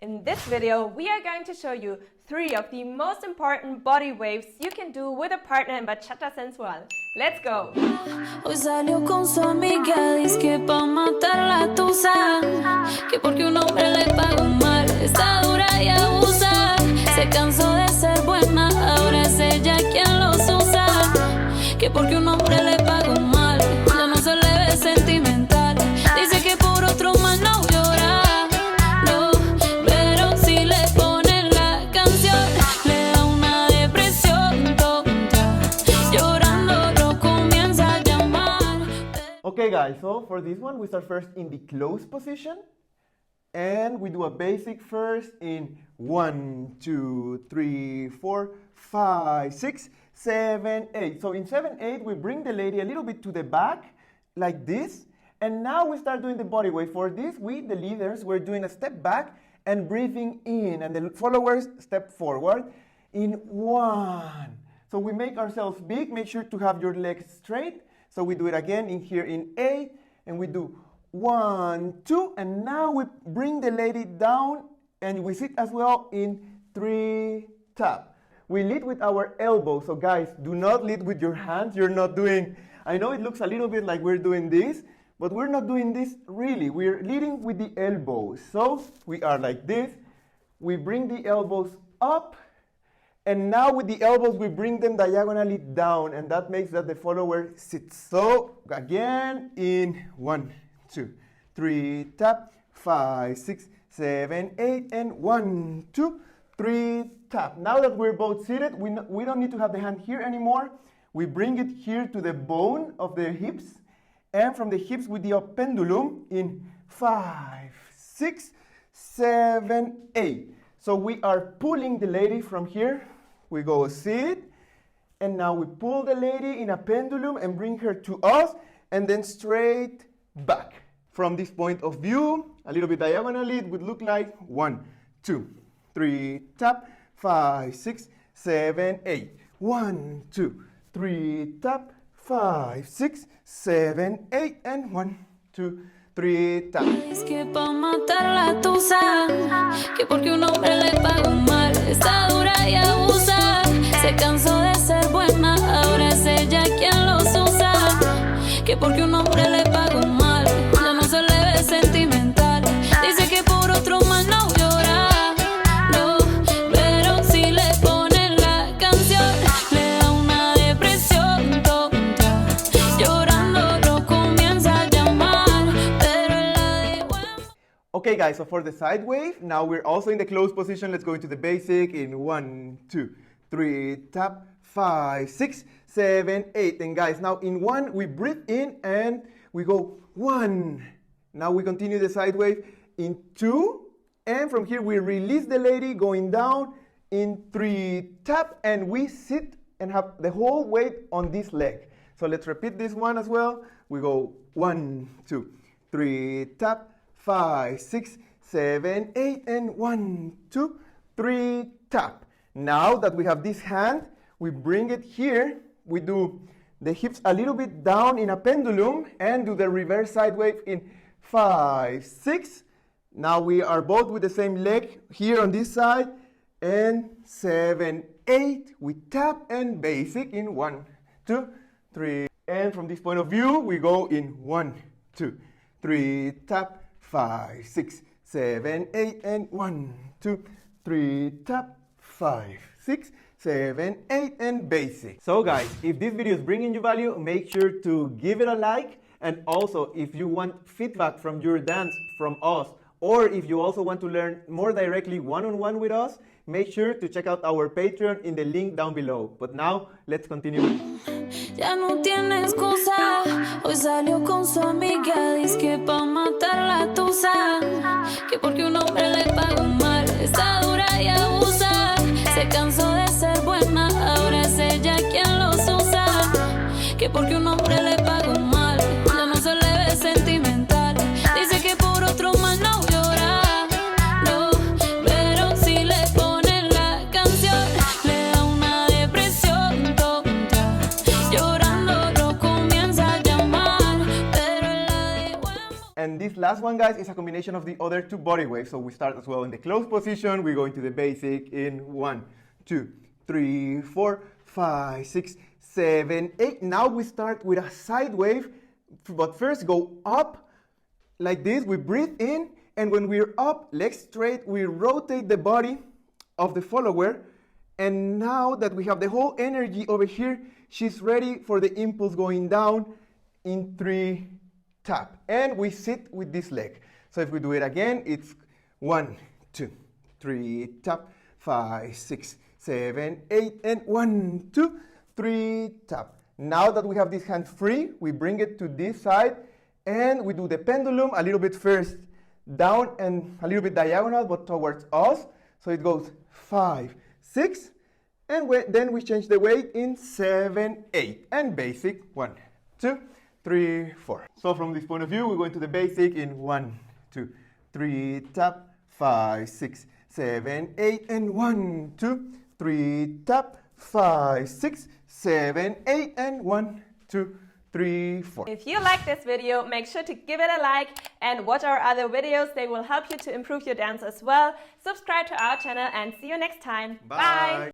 In this video, we are going to show you 3 of the most important body waves you can do with a partner in Bachata Sensual. Let's go! Hoy salió con su amiga, dice que pa' matar la tusa, que porque un hombre le pagó mal, está dura y abusa, se cansó de ser buena, ahora es ella quien los usa, que porque un hombre le pagó mal, ya no se le ve sentimental, dice que por otro más no llora. Okay guys, so for this one we start first in the closed position and we do a basic first in 1, 2, 3, 4, 5, 6, 7, 8. So in 7, 8 we bring the lady a little bit to the back like this, and now we start doing the body wave. For this, we, the leaders, we're doing a step back and breathing in, and the followers step forward in 1. So we make ourselves big. Make sure to have your legs straight. So we do it again in here in 8, and we do 1, 2, and now we bring the lady down, and we sit as well in 3, tap. We lead with our elbows. So guys, do not lead with your hands. You're not doing, I know it looks a little bit like we're doing this, but we're not doing this really. We're leading with the elbows. So we are like this. We bring the elbows up, and now with the elbows, we bring them diagonally down, and that makes that the follower sits. So again, in 1, 2, 3, tap, 5, 6, 7, 8, and 1, 2, 3, tap. Now that we're both seated, we don't need to have the hand here anymore. We bring it here to the bone of the hips, and from the hips with the pendulum in 5, 6, 7, 8. So we are pulling the lady from here. We go sit, and now we pull the lady in a pendulum and bring her to us, and then straight back. From this point of view, a little bit diagonally, it would look like 1, 2, 3, tap, 5, 6, 7, 8. 1, 2, 3, tap, 5, 6, 7, 8, and 1, 2, 3, tap. Es que pa' matar la tusa, que porque un hombre le pagó mal, está dura y abusa, se cansó de ser buena, ahora es ella quien los usa, que porque un hombre le pagó mal, ya no se le ve sentimental, dice que por otro más no llora, no, pero si le ponen la canción, le da una depresión tonta, llorando lo comienza a llamar, pero él la devuelve. Okay guys, so for the side wave, now we're also in the closed position. Let's go into the basic in 1, 2, 3, tap, 5, 6, 7, 8. And guys, now in 1, we breathe in and we go 1. Now we continue the side wave in 2. And from here, we release the lady going down in 3, tap. And we sit and have the whole weight on this leg. So let's repeat this one as well. We go 1, 2, 3, tap, 5, 6, 7, 8. And 1, 2, 3, tap. Now that we have this hand, we bring it here. We do the hips a little bit down in a pendulum and do the reverse side wave in 5, 6. Now we are both with the same leg here on this side. And 7, 8. We tap and basic in 1, 2, 3. And from this point of view, we go in 1, 2, 3, tap, 5, 6, 7, 8. And 1, 2, 3, tap. 5, 6, 7, 8, and basic. So guys, if this video is bringing you value, make sure to give it a like. And also, if you want feedback from your dance from us, or if you also want to learn more directly one-on-one with us, make sure to check out our Patreon in the link down below. But now, let's continue. Ya no tiene excusa, hoy salió con su amiga, dice que pa' matar la tusa, que porque un hombre le pagó mal, está dura y abusa, se cansó de ser buena, ahora es ella quien los usa, que porque un hombre le pagó mal, ya no se le ve sentimental, dice que por otro más no llora, no, pero si le ponen la canción, le da una depresión tonta, llorando lo comienza a llamar, pero él la devuelve. And this last one, guys, is a combination of the other two body waves. So we start as well in the closed position. We go into the basic in 1, 2, 3, 4, 5, 6, 7, 8. Now we start with a side wave, but first go up like this. We breathe in, and when we're up, legs straight, we rotate the body of the follower. And now that we have the whole energy over here, she's ready for the impulse going down in 3 tap. And we sit with this leg. So if we do it again, it's 1, 2, 3 tap, 5, 6, 7, 8, and 1, 2, 3 tap. Now that we have this hand free, we bring it to this side and we do the pendulum a little bit first down and a little bit diagonal, but towards us. So it goes 5, 6, and then we change the weight in 7, 8, and basic 1, 2, 3, 4. So from this point of view, we go into the basic in 1, 2, 3 tap, 5, 6, 7, 8, and 1, 2, 3 tap, 5, 6, 7, 8, and 1, 2, 3, 4. If you like this video, make sure to give it a like and watch our other videos. They will help you to improve your dance as well. Subscribe to our channel and see you next time. Bye.